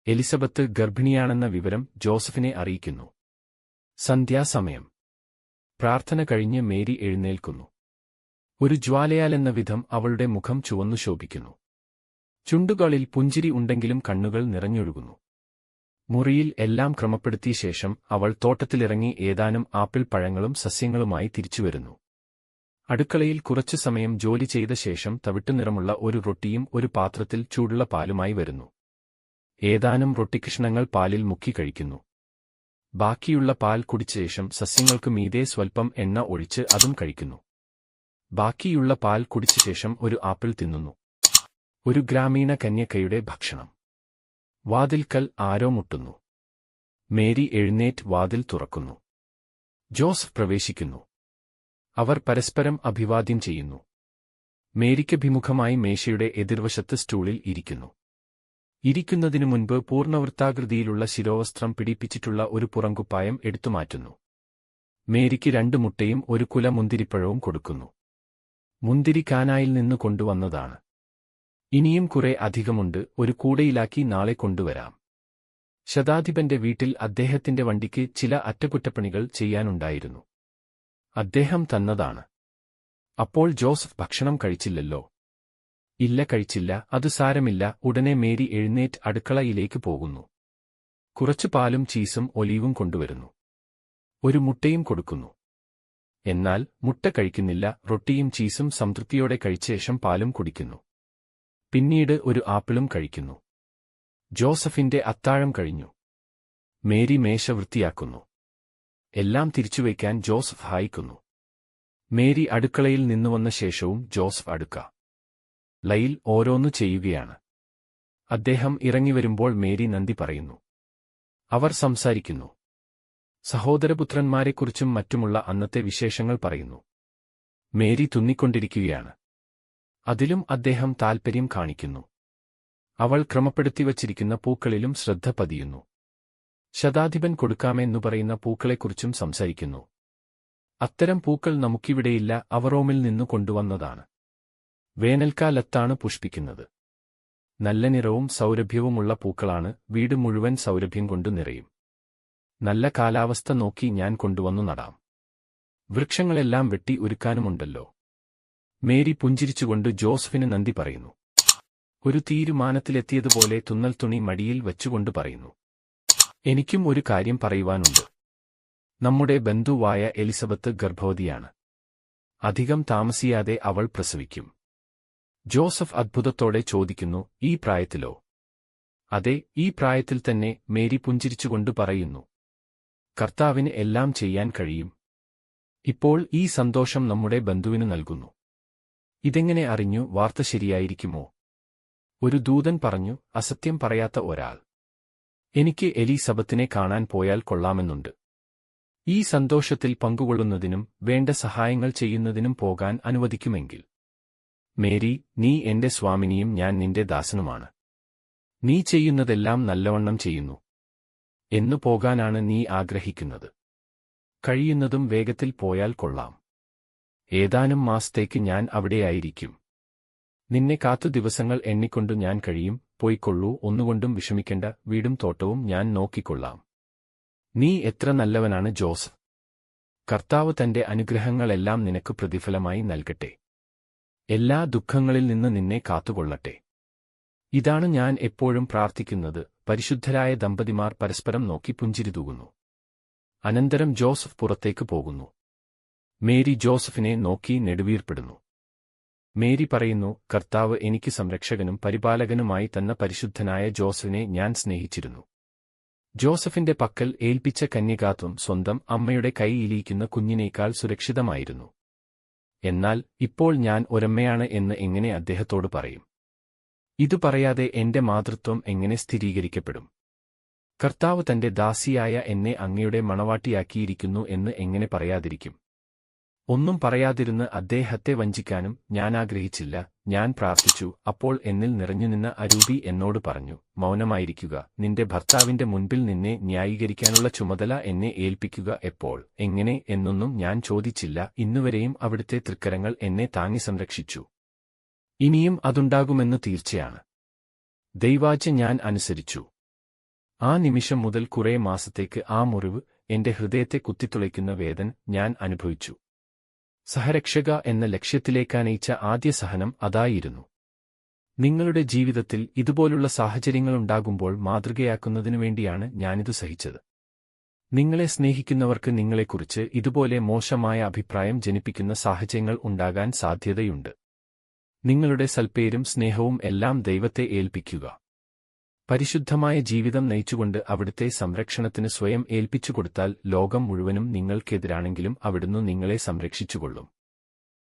Elizabeth ഗർഭിണിയാണെന്ന വിവരം ജോസഫിനെ അറിയിക്കുന്നു. സന്ധ്യാസമയം. പ്രാർത്ഥന കഴിഞ്ഞ് മേരി എഴുന്നേൽക്കുന്നു. ഒരു ജ്വാലയാലെന്ന വിധം അവളുടെ മുഖം ചുവന്നു ശോഭിക്കുന്നു. ചുണ്ടുകളിൽ പുഞ്ചിരി ഉണ്ടെങ്കിലും കണ്ണുകൾ നിറഞ്ഞൊഴുകുന്നു. മുറിയിൽ എല്ലാം ക്രമപ്പെടുത്തിയ ശേഷം അവൾ തോട്ടത്തിലിറങ്ങി ഏതാനും ആപ്പിൾ പഴങ്ങളും സസ്യങ്ങളുമായി തിരിച്ചുവരുന്നു. അടുക്കളയിൽ കുറച്ചു സമയം ജോലി ചെയ്ത ശേഷം തവിട്ടുനിറമുള്ള ഒരു റൊട്ടിയും ഒരു പാത്രത്തിൽ ചൂടുള്ള പാലുമായി വരുന്നു. ഏതാനും റൊട്ടിക്കഷ്ണങ്ങൾ പാലിൽ മുക്കി കഴിക്കുന്നു. ബാക്കിയുള്ള പാൽ കുടിച്ച ശേഷം സസ്യങ്ങൾക്ക് മീതെ സ്വൽപ്പം എണ്ണ ഒഴിച്ച് അതും കഴിക്കുന്നു. ബാക്കിയുള്ള പാൽ കുടിച്ച ശേഷം ഒരു ആപ്പിൾ തിന്നുന്നു. ഒരു ഗ്രാമീണ കന്യകയുടെ ഭക്ഷണം. വാതിൽക്കൽ ആരോ മുട്ടുന്നു. മേരി എഴുന്നേറ്റ് വാതിൽ തുറക്കുന്നു. ജോസഫ് പ്രവേശിക്കുന്നു. അവർ പരസ്പരം അഭിവാദ്യം ചെയ്യുന്നു. മേരിക്കഭിമുഖമായി മേശയുടെ എതിർവശത്ത് സ്റ്റൂളിൽ ഇരിക്കുന്നു. ഇരിക്കുന്നതിനു മുൻപ് പൂർണ്ണവൃത്താകൃതിയിലുള്ള ശിരോവസ്ത്രം പിടിപ്പിച്ചിട്ടുള്ള ഒരു പുറങ്കുപ്പായം എടുത്തുമാറ്റുന്നു. മേരിക്ക് 2 മുട്ടയും ഒരു കുല മുന്തിരിപ്പഴവും കൊടുക്കുന്നു. മുന്തിരി കാനായിൽ നിന്ന് കൊണ്ടുവന്നതാണ്. ഇനിയും കുറെ അധികമുണ്ട്, ഒരു കൂടയിലാക്കി നാളെ കൊണ്ടുവരാം. ശതാധിപന്റെ വീട്ടിൽ അദ്ദേഹത്തിന്റെ വണ്ടിക്ക് ചില അറ്റകുറ്റപ്പണികൾ ചെയ്യാനുണ്ടായിരുന്നു. അദ്ദേഹം തന്നതാണ്. അപ്പോൾ ജോസഫ് ഭക്ഷണം കഴിച്ചില്ലല്ലോ? ഇല്ല, കഴിച്ചില്ല. അത് സാരമില്ല. ഉടനെ മേരി എഴുന്നേറ്റ് അടുക്കളയിലേക്ക് പോകുന്നു. കുറച്ചു പാലും ചീസും ഒലീവും കൊണ്ടുവരുന്നു. ഒരു മുട്ടയും കൊടുക്കുന്നു. എന്നാൽ മുട്ട കഴിക്കുന്നില്ല. റൊട്ടിയും ചീസും സംതൃപ്തിയോടെ കഴിച്ച ശേഷം പാലും കുടിക്കുന്നു. പിന്നീട് ഒരു ആപ്പിളും കഴിക്കുന്നു. ജോസഫിന്റെ അത്താഴം കഴിഞ്ഞു. മേരി മേശ വൃത്തിയാക്കുന്നു. എല്ലാം തിരിച്ചുവയ്ക്കാൻ ജോസഫ് സഹായിക്കുന്നു. മേരി അടുക്കളയിൽ നിന്നുവന്ന ശേഷവും ജോസഫ് ലയിൽ ഓരോന്നു ചെയ്യുകയാണ്. അദ്ദേഹം ഇറങ്ങിവരുമ്പോൾ മേരി നന്ദി പറയുന്നു. അവർ സംസാരിക്കുന്നു. സഹോദരപുത്രന്മാരെക്കുറിച്ചും മറ്റുമുള്ള അന്നത്തെ വിശേഷങ്ങൾ പറയുന്നു. മേരി തുന്നിക്കൊണ്ടിരിക്കുകയാണ്. അതിലും അദ്ദേഹം താൽപര്യം കാണിക്കുന്നു. അവൾ ക്രമപ്പെടുത്തിവച്ചിരിക്കുന്ന പൂക്കളിലും ശ്രദ്ധ പതിയുന്നു. ശതാധിപൻ കൊടുക്കാമെന്നു പറയുന്ന പൂക്കളെക്കുറിച്ചും സംസാരിക്കുന്നു. അത്തരം പൂക്കൾ നമുക്കിവിടെയില്ല, അവ റോമിൽ നിന്നു കൊണ്ടുവന്നതാണ്. വേനൽക്കാലത്താണ് പുഷ്പിക്കുന്നത്. നല്ല നിറവും സൗരഭ്യവുമുള്ള പൂക്കളാണ്. വീട് മുഴുവൻ സൗരഭ്യം കൊണ്ടു നിറയും. നല്ല കാലാവസ്ഥ നോക്കി ഞാൻ കൊണ്ടുവന്നു നടാം. വൃക്ഷങ്ങളെല്ലാം വെട്ടി ഒരുക്കാനുമുണ്ടല്ലോ. മേരി പുഞ്ചിരിച്ചുകൊണ്ട് ജോസഫിന് നന്ദി പറയുന്നു. ഒരു തീരുമാനത്തിലെത്തിയതുപോലെ തുന്നൽ തുണി മടിയിൽ വച്ചുകൊണ്ട് പറയുന്നു. എനിക്കും ഒരു കാര്യം പറയുവാനുണ്ട്. നമ്മുടെ ബന്ധുവായ എലിസബത്ത് ഗർഭവതിയാണ്. അധികം താമസിയാതെ അവൾ പ്രസവിക്കും. ജോസഫ് അത്ഭുതത്തോടെ ചോദിക്കുന്നു, ഈ പ്രായത്തിലോ? അതെ, ഈ പ്രായത്തിൽ തന്നെ. മേരി പുഞ്ചിരിച്ചുകൊണ്ട് പറയുന്നു. കർത്താവിന് എല്ലാം ചെയ്യാൻ കഴിയും. ഇപ്പോൾ ഈ സന്തോഷം നമ്മുടെ ബന്ധുവിന് നൽകുന്നു. ഇതെങ്ങനെ അറിഞ്ഞു? വാർത്ത ശരിയായിരിക്കുമോ? ഒരു ദൂതൻ പറഞ്ഞു, അസത്യം പറയാത്ത ഒരാൾ. എനിക്ക് എലിസബത്തിനെ കാണാൻ പോയാൽ കൊള്ളാമെന്നുണ്ട്. ഈ സന്തോഷത്തിൽ പങ്കുകൊള്ളുന്നതിനും വേണ്ട സഹായങ്ങൾ ചെയ്യുന്നതിനും പോകാൻ അനുവദിക്കുമെങ്കിൽ. മേരി, നീ എന്റെ സ്വാമിനിയും ഞാൻ നിന്റെ ദാസനുമാണ്. നീ ചെയ്യുന്നതെല്ലാം നല്ലവണ്ണം ചെയ്യുന്നു. എന്നു പോകാനാണ് നീ ആഗ്രഹിക്കുന്നത്? കഴിയുന്നതും വേഗത്തിൽ പോയാൽ കൊള്ളാം. ഏതാനും മാസത്തേക്ക് ഞാൻ അവിടെയായിരിക്കും. നിന്നെ കാത്തു ദിവസങ്ങൾ എണ്ണിക്കൊണ്ടു ഞാൻ കഴിയും. പോയിക്കൊള്ളൂ, ഒന്നുകൊണ്ടും വിഷമിക്കേണ്ട. വീടും തോട്ടവും ഞാൻ നോക്കിക്കൊള്ളാം. നീ എത്ര നല്ലവനാണ് ജോസഫ്. കർത്താവ് തന്റെ അനുഗ്രഹങ്ങളെല്ലാം നിനക്ക് പ്രതിഫലമായി നൽകട്ടെ. എല്ലാ ദുഃഖങ്ങളിൽ നിന്ന് നിന്നെ കാത്തുകൊള്ളട്ടെ. ഇതാണ് ഞാൻ എപ്പോഴും പ്രാർത്ഥിക്കുന്നത്. പരിശുദ്ധരായ ദമ്പതിമാർ പരസ്പരം നോക്കി പുഞ്ചിരി തൂകുന്നു. അനന്തരം ജോസഫ് പുറത്തേക്ക് പോകുന്നു. മേരി ജോസഫിനെ നോക്കി നെടുവീർപ്പെടുന്നു. മേരി പറയുന്നു, കർത്താവ് എനിക്ക് സംരക്ഷകനും പരിപാലകനുമായി തന്ന പരിശുദ്ധനായ ജോസഫിനെ ഞാൻ സ്നേഹിച്ചിരുന്നു. ജോസഫിന്റെ പക്കൽ ഏൽപ്പിച്ച കന്യകാത്വം സ്വന്തം അമ്മയുടെ കൈയിലിരിക്കുന്ന കുഞ്ഞിനേക്കാൾ സുരക്ഷിതമായിരുന്നു. എന്നാൽ ഇപ്പോൾ ഞാൻ ഒരമ്മയാണ് എന്ന് എങ്ങനെ അദ്ദേഹത്തോട് പറയും? ഇതു പറയാതെ എന്റെ മാതൃത്വം എങ്ങനെ സ്ഥിരീകരിക്കപ്പെടും? കർത്താവ് തന്റെ ദാസിയായ എന്നെ അങ്ങയുടെ മണവാട്ടിയാക്കിയിരിക്കുന്നു എന്ന് എങ്ങനെ പറയാതിരിക്കും? ഒന്നും പറയാതിരുന്ന് അദ്ദേഹത്തെ വഞ്ചിക്കാനും ഞാൻ ആഗ്രഹിച്ചില്ല. ഞാൻ പ്രാർത്ഥിച്ചു. അപ്പോൾ എന്നിൽ നിറഞ്ഞുനിന്ന അരൂപി എന്നോട് പറഞ്ഞു, മൗനമായിരിക്കുക. നിന്റെ ഭർത്താവിന്റെ മുൻപിൽ നിന്നെ ന്യായീകരിക്കാനുള്ള ചുമതല എന്നെ ഏൽപ്പിക്കുക. എപ്പോൾ, എങ്ങനെ എന്നൊന്നും ഞാൻ ചോദിച്ചില്ല. ഇന്നുവരെയും അവിടുത്തെ തൃക്കരങ്ങൾ എന്നെ താങ്ങി സംരക്ഷിച്ചു. ഇനിയും അതുണ്ടാകുമെന്ന് തീർച്ചയാണ്. ദൈവാജ്ഞ ഞാൻ അനുസരിച്ചു. ആ നിമിഷം മുതൽ കുറേ മാസത്തേക്ക് ആ മുറിവ്, എന്റെ ഹൃദയത്തെ കുത്തിത്തുളയ്ക്കുന്ന വേദന ഞാൻ അനുഭവിച്ചു. സഹരക്ഷക എന്ന ലക്ഷ്യത്തിലേക്കാനയിച്ച ആദ്യ സഹനം അതായിരുന്നു. നിങ്ങളുടെ ജീവിതത്തിൽ ഇതുപോലുള്ള സാഹചര്യങ്ങളുണ്ടാകുമ്പോൾ മാതൃകയാക്കുന്നതിനു വേണ്ടിയാണ് ഞാനിതു സഹിച്ചത്. നിങ്ങളെ സ്നേഹിക്കുന്നവർക്ക് നിങ്ങളെക്കുറിച്ച് ഇതുപോലെ മോശമായ അഭിപ്രായം ജനിപ്പിക്കുന്ന സാഹചര്യങ്ങൾ ഉണ്ടാകാൻ സാധ്യതയുണ്ട്. നിങ്ങളുടെ സൽപ്പേരും സ്നേഹവും എല്ലാം ദൈവത്തെ ഏൽപ്പിക്കുക. പരിശുദ്ധമായ ജീവിതം നയിച്ചുകൊണ്ട് അവിടുത്തെ സംരക്ഷണത്തിന് സ്വയം ഏൽപ്പിച്ചുകൊടുത്താൽ ലോകം മുഴുവനും നിങ്ങൾക്കെതിരാണെങ്കിലും അവിടുന്ന് നിങ്ങളെ സംരക്ഷിച്ചുകൊള്ളും.